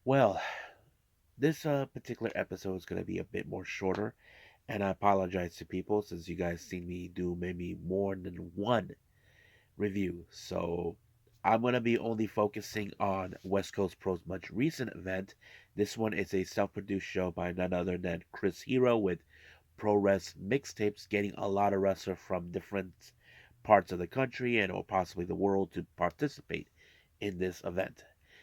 Well, this particular episode is going to be a bit more shorter, and I apologize to people since you guys seen me do maybe more than one review. So I'm going to be only focusing on West Coast Pro's much recent event. This one is a self-produced show by none other than Chris Hero with Wres Mixtapes, getting a lot of wrestlers from different parts of the country and or possibly the world to participate in this event.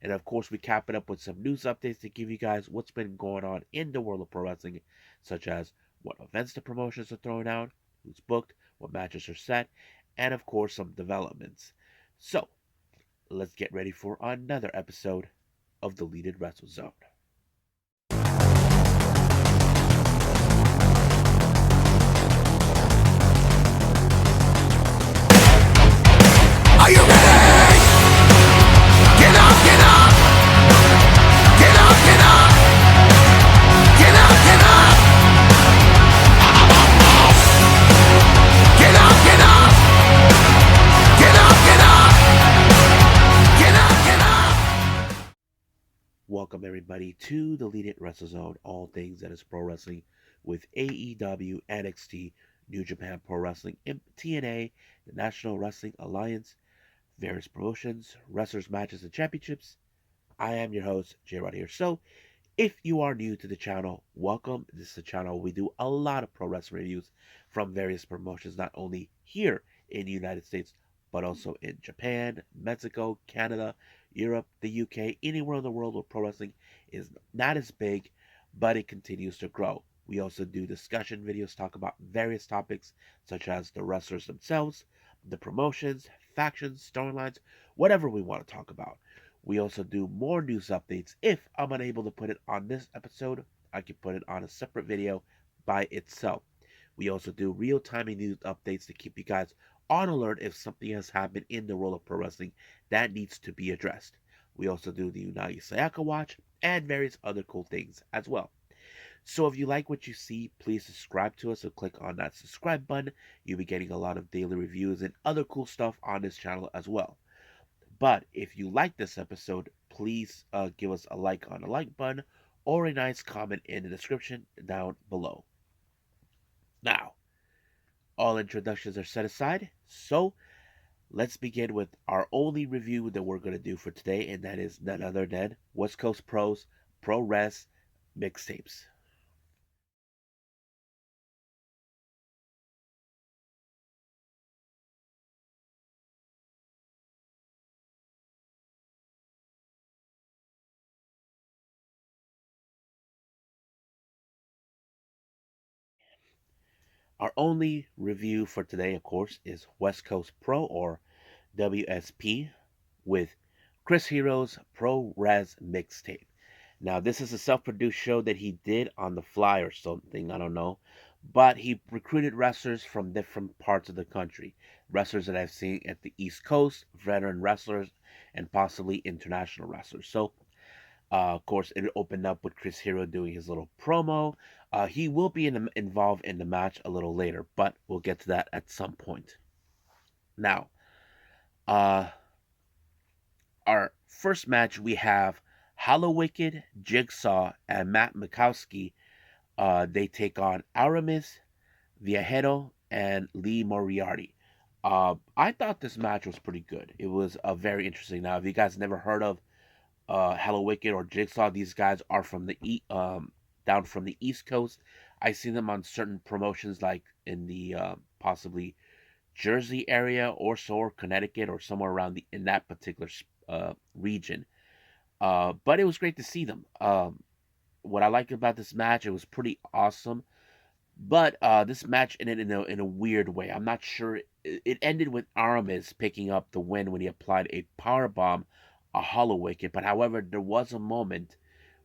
And of course, we cap it up with some news updates to give you guys what's been going on in the world of pro wrestling, such as what events the promotions are throwing out, who's booked, what matches are set, and of course, some developments. So, let's get ready for another episode of the Deleted Wrestle Zone. Are you ready? Get up, get up! Get up, get up! Get up, get up! Get up, get up! Get up, get up! Get up, get up! Welcome everybody to the Deleted Wrestle Zone, all things that is pro wrestling with AEW, NXT, New Japan Pro Wrestling, TNA, the National Wrestling Alliance, various promotions, wrestlers, matches, and championships. I am your host, J Rod here. So, if you are new to the channel, welcome. This is a channel where we do a lot of pro wrestling reviews from various promotions, not only here in the United States, but also in Japan, Mexico, Canada, Europe, the UK, anywhere in the world where pro wrestling is not as big, but it continues to grow. We also do discussion videos, talk about various topics such as the wrestlers themselves, the promotions, factions, storylines, whatever we want to talk about. We also do more news updates. If I'm unable to put it on this episode, I can put it on a separate video by itself. We also do real time news updates to keep you guys on alert if something has happened in the world of pro wrestling that needs to be addressed. We also do the Unagi Sayaka Watch and various other cool things as well. So if you like what you see, please subscribe to us or click on that subscribe button. You'll be getting a lot of daily reviews and other cool stuff on this channel as well. But if you like this episode, please give us a like on the like button or a nice comment in the description down below. Now, all introductions are set aside, so let's begin with our only review that we're going to do for today, and that is none other than West Coast Pro's Pro Wres Mixtapes. Our only review for today, of course, is West Coast Pro or WSP with Chris Hero's Pro Wres Mixtape. Now, this is a self produced show that he did on the fly or something, I don't know. But he recruited wrestlers from different parts of the country. Wrestlers that I've seen at the East Coast, veteran wrestlers, and possibly international wrestlers. So, of course, it opened up with Chris Hero doing his little promo. He will be involved in the match a little later, but we'll get to that at some point. Now, uh, our first match we have Hollow Wicked, Jigsaw, and Matt Mikowski. They take on Aramis, Viajero, and Lee Moriarty. I thought this match was pretty good. It was very interesting. Now, if you guys never heard of Hello Wicked or Jigsaw, these guys are from down from the East Coast. I see them on certain promotions like in the possibly Jersey area or so, or Connecticut or somewhere around in that particular region. But it was great to see them. What I like about this match, it was pretty awesome. But this match ended in a weird way. I'm not sure. It ended with Aramis picking up the win when he applied a power bomb, a hollow wicket. But however, there was a moment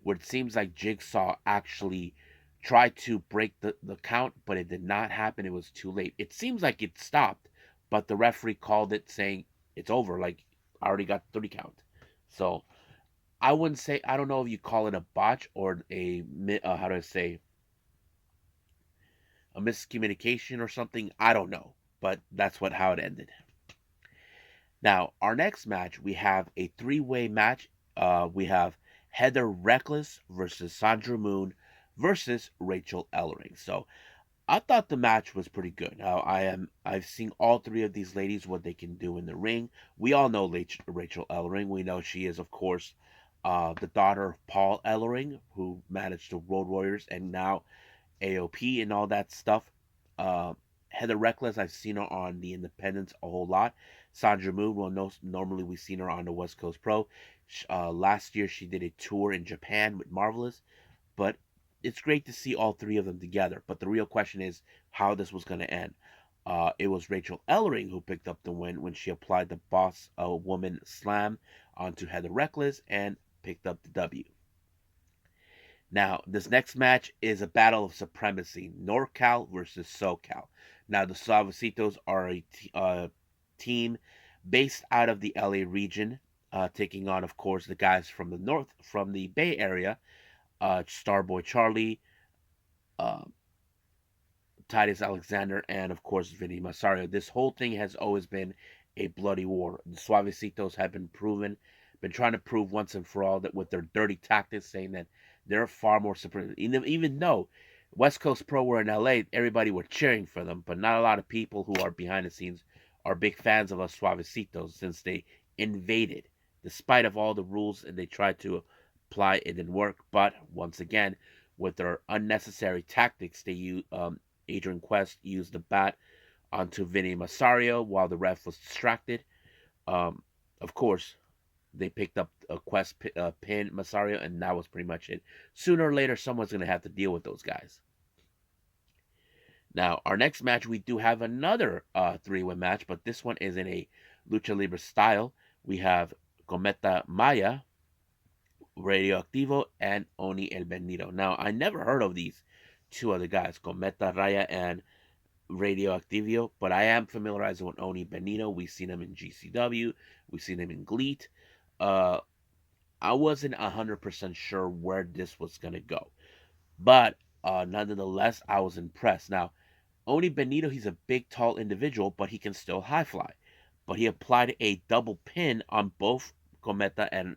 where it seems like Jigsaw actually tried to break the count, but it did not happen. It was too late. It seems like it stopped, but the referee called it saying it's over. Like I already got 30 count. So I wouldn't say, I don't know if you call it a botch or how do I say, a miscommunication or something. I don't know, but that's how it ended. Now, our next match, we have a three-way match. We have Heather Reckless versus Sandra Moon versus Rachel Ellering. So I thought the match was pretty good. I've seen all three of these ladies what they can do in the ring. We all know Rachel Ellering. We know she is, of course, the daughter of Paul Ellering, who managed the Road Warriors and now AOP and all that stuff. Uh, Heather Reckless, I've seen her on the Independents a whole lot. Sandra Moon, well, no, normally we've seen her on the West Coast Pro. Last year she did a tour in Japan with Marvelous, but it's great to see all three of them together. But the real question is how this was going to end. It was Rachel Ellering who picked up the win when she applied the Boss Woman Slam onto Heather Reckless and picked up the W. Now, this next match is a battle of supremacy, NorCal versus SoCal. Now, the Suavecitos are a team based out of the LA region, taking on, of course, the guys from the north, from the Bay Area, Starboy Charlie, uh, Titus Alexander, and of course Vinny Masario. This whole thing has always been a bloody war. The Suavecitos have been trying to prove once and for all that with their dirty tactics, saying that they're far more superior. Even though West Coast Pro were in LA, everybody were cheering for them, but not a lot of people who are behind the scenes are big fans of us Suavecitos since they invaded. Despite of all the rules and they tried to apply, it didn't work. But once again, with their unnecessary tactics, Adrian Quest used the bat onto Vinny Masario while the ref was distracted. Um, of course, they picked up a Quest pin Masario, and that was pretty much it. Sooner or later, someone's going to have to deal with those guys. Now, our next match, we do have another three-way match, but this one is in a lucha libre style. We have Cometa Maya, Radioactivo, and Oni El Benito. Now, I never heard of these two other guys, Cometa Raya and Radioactivo, but I am familiarized with Oni Benito. We've seen him in GCW, we've seen him in GLEAT. Uh, I wasn't 100% sure where this was going to go, but nonetheless, I was impressed. Now, Oni Benito, he's a big, tall individual, but he can still high fly. But he applied a double pin on both Cometa and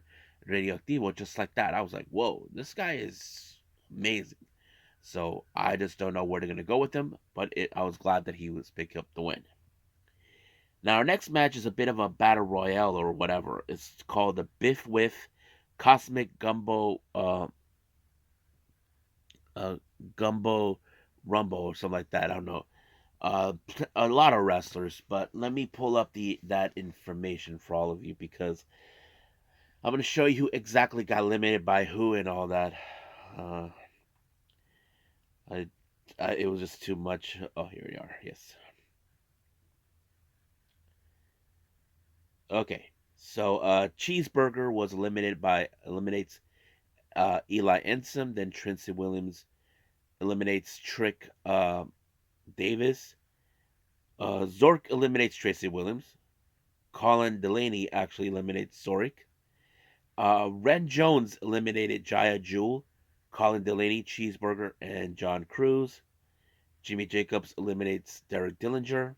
Radioactivo just like that. I was like, whoa, this guy is amazing. So I just don't know where they're going to go with him, but I was glad that he was picking up the win. Now, our next match is a bit of a battle royale or whatever. It's called the Biff Whiff Cosmic uh, Gumbo Rumble or something like that. I don't know. Uh, a lot of wrestlers, but let me pull up that information for all of you because I'm going to show you who exactly got eliminated by who and all that. Uh, I, it was just too much. Oh, here we are. Yes. Okay. So Cheeseburger was eliminates Eli Ensom. Then Tracy Williams eliminates Trick Davis. Zork eliminates Tracy Williams. Colin Delaney actually eliminates Zorik. Ren Jones eliminated Jaya Jewel, Colin Delaney, Cheeseburger, and John Cruz. Jimmy Jacobs eliminates Derek Dillinger.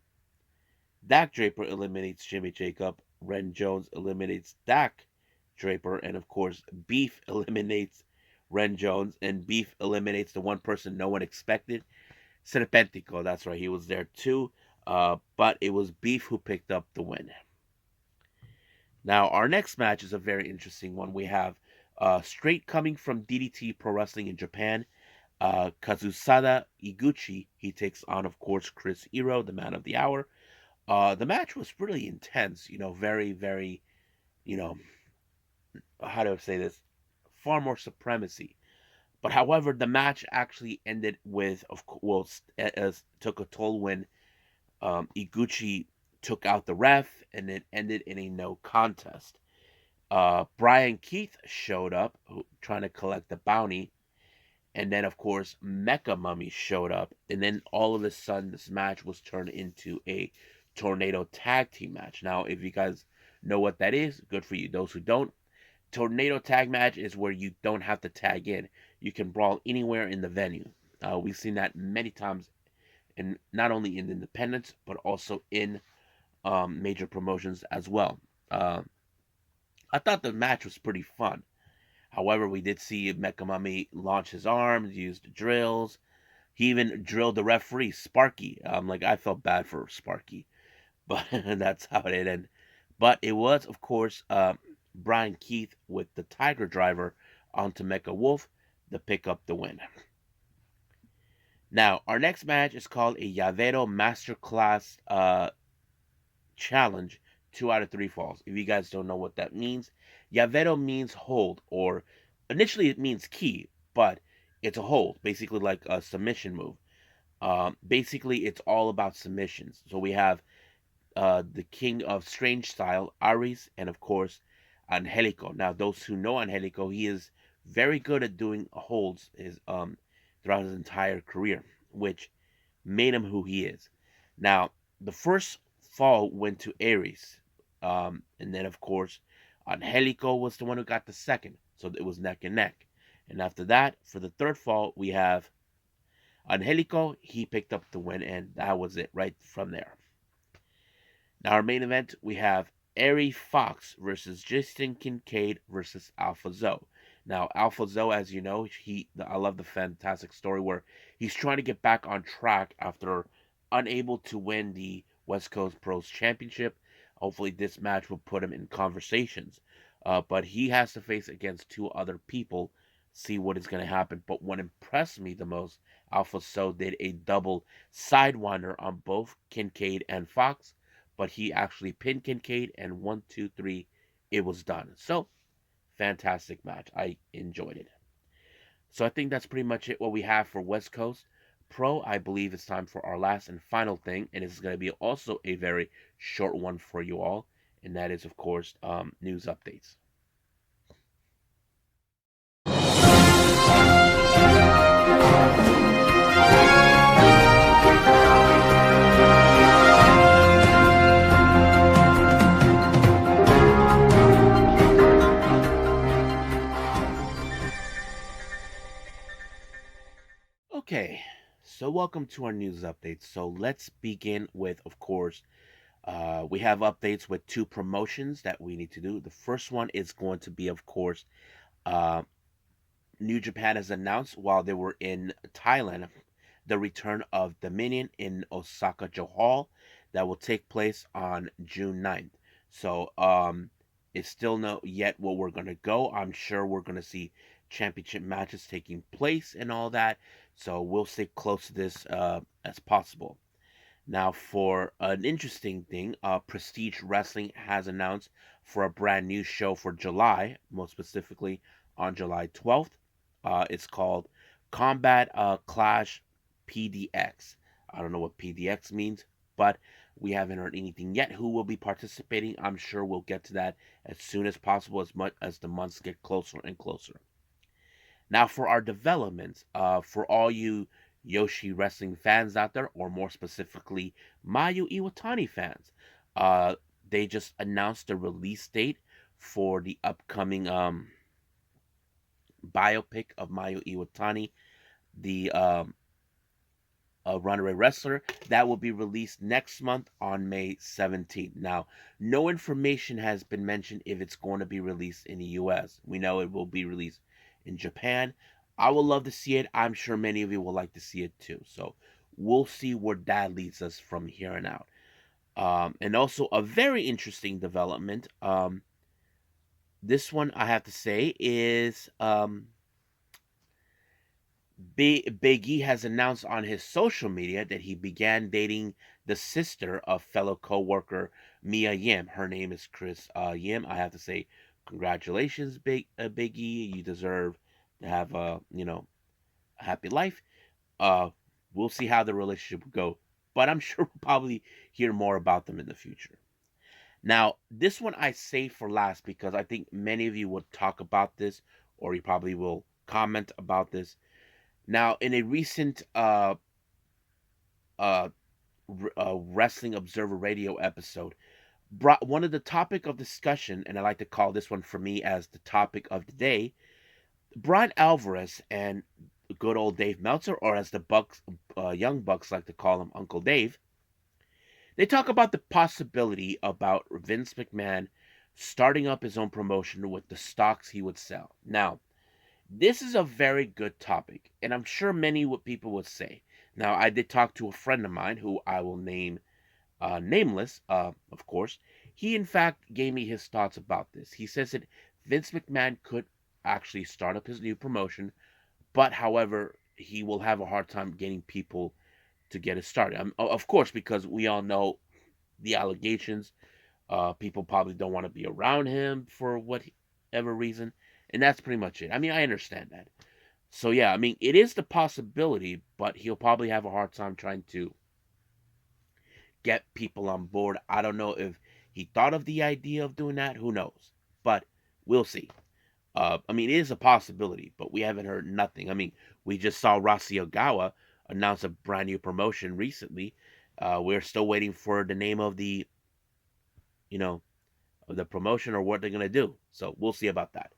Dak Draper eliminates Jimmy Jacob. Ren Jones eliminates Dak Draper. And of course, Beef eliminates Ren Jones. And Beef eliminates the one person no one expected, Serpentico. That's right, he was there too. But it was Beef who picked up the win. Now, our next match is a very interesting one. We have straight coming from DDT Pro Wrestling in Japan, Kazusada Iguchi. He takes on, of course, Chris Hero, the man of the hour. The match was really intense, very, very, you know, how do I say this? Far more supremacy. But however, the match actually ended with, as took a toll when Iguchi took out the ref, and it ended in a no contest. Brian Keith showed up, trying to collect the bounty, and then of course Mecha Mummy showed up, and then all of a sudden this match was turned into a tornado tag team match. Now, if you guys know what that is, good for you. Those who don't, tornado tag match is where you don't have to tag in. You can brawl anywhere in the venue. We've seen that many times, and not only in independents but also in major promotions as well. I thought the match was pretty fun. However, we did see Mekamami launch his arms, use the drills. He even drilled the referee, Sparky. Like I felt bad for Sparky, but that's how it ended. But it was, of course, Brian Keith with the Tiger Driver onto Mecha Wolf to pick up the win. Now, our next match is called a Llavero Masterclass Challenge 2 out of 3 falls. If you guys don't know what that means, Llavero means hold, or initially it means key, but it's a hold, basically like a submission move. Basically, it's all about submissions. So we have the king of strange style, Aries, and of course, Angelico. Now, those who know Angelico, he is very good at doing holds throughout his entire career, which made him who he is. Now, the first fall went to Aries, and then of course, Angelico was the one who got the second, so it was neck and neck. And after that, for the third fall, we have Angelico. He picked up the win, and that was it right from there. Now, our main event, we have Ari Fox versus Justin Kincaid versus Alpha Zoe. Now, Alpha Zoe, as you know, I love the fantastic story where he's trying to get back on track after unable to win the West Coast Pros Championship. Hopefully, this match will put him in conversations. But he has to face against 2 other people, see what is going to happen. But what impressed me the most, Alpha Zoe did a double sidewinder on both Kincaid and Fox, but he actually pinned Kincaid, and 1, 2, 3, it was done. So, fantastic match. I enjoyed it. So, I think that's pretty much it what we have for West Coast Pro. I believe it's time for our last and final thing, and it's going to be also a very short one for you all, and that is, of course, news updates. Okay, so welcome to our news updates. So let's begin with, of course, we have updates with 2 promotions that we need to do. The first one is going to be, of course, uh, New Japan has announced while they were in Thailand the return of Dominion in Osaka Joe Hall that will take place on June 9th. So it's still not yet where we're going to go. I'm sure we're going to see championship matches taking place and all that. So we'll stay close to this as possible. Now, for an interesting thing, Prestige Wrestling has announced for a brand new show for July, most specifically on July 12th. It's called Combat Clash PDX. I don't know what PDX means, but we haven't heard anything yet. Who will be participating? I'm sure we'll get to that as soon as possible, as much as the months get closer and closer. Now, for our developments, for all you Yoshi Wrestling fans out there, or more specifically, Mayu Iwatani fans, uh, they just announced the release date for the upcoming biopic of Mayu Iwatani, the runaway wrestler, that will be released next month on May 17th. Now, no information has been mentioned if it's going to be released in the US. We know it will be released in Japan. I would love to see it. I'm sure many of you will like to see it too. So we'll see where that leads us from here on out. And also, a very interesting development. This one I have to say is Big E has announced on his social media that he began dating the sister of fellow co-worker Mia Yim. Her name is Chris Yim. I have to say, congratulations, Big E. You deserve to have a happy life. Uh, we'll see how the relationship will go, but I'm sure we'll probably hear more about them in the future. Now, this one I saved for last because I think many of you will talk about this, or you probably will comment about this. Now, in a recent uh, Wrestling Observer Radio episode, brought one of the topic of discussion, and I like to call this one for me as the topic of the day. Brian Alvarez and good old Dave Meltzer, or as the Bucks, young Bucks like to call him, Uncle Dave. They talk about the possibility about Vince McMahon starting up his own promotion with the stocks he would sell. Now, this is a very good topic, and I'm sure many people would say. Now, I did talk to a friend of mine who I will name nameless, of course. He, in fact, gave me his thoughts about this. He says that Vince McMahon could actually start up his new promotion, but however, he will have a hard time getting people to get it started. Of course, because we all know the allegations. People probably don't want to be around him for whatever reason, and that's pretty much it. I mean, I understand that. So yeah, I mean, it is the possibility, but he'll probably have a hard time trying to get people on board. I don't know if he thought of the idea of doing that. Who knows? But we'll see. I mean, it is a possibility, but we haven't heard nothing. I mean, we just saw Rossi Ogawa announce a brand new promotion recently. We're still waiting for the name of you know, the promotion or what they're gonna do. So we'll see about that.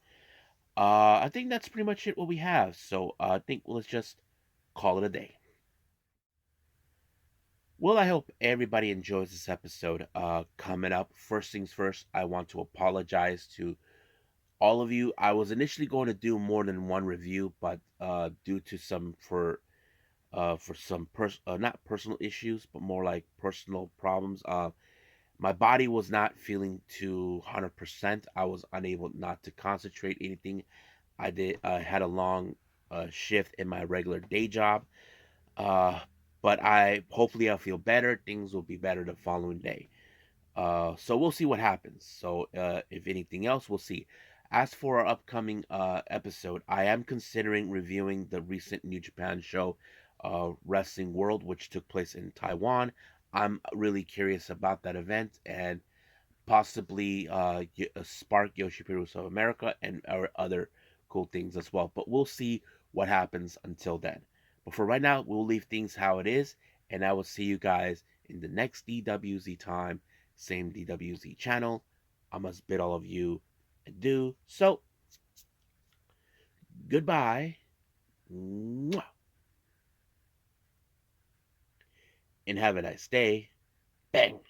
I think that's pretty much it what we have. So I think let's just call it a day. Well, I hope everybody enjoys this episode. Coming up, first things first, I want to apologize to all of you. I was initially going to do more than one review, but due to some for some not personal issues, but more like personal problems, my body was not feeling too 100%. I was unable not to concentrate anything. I had a long shift in my regular day job. Uh, but I hopefully I'll feel better. Things will be better the following day. So we'll see what happens. So if anything else, we'll see. As for our upcoming episode, I am considering reviewing the recent New Japan show, Wrestling World, which took place in Taiwan. I'm really curious about that event and possibly spark Yoshipiros of America and our other cool things as well. But we'll see what happens until then. But for right now, we'll leave things how it is, and I will see you guys in the next DWZ time, same DWZ channel. I must bid all of you adieu. So, goodbye, and have a nice day. Bang.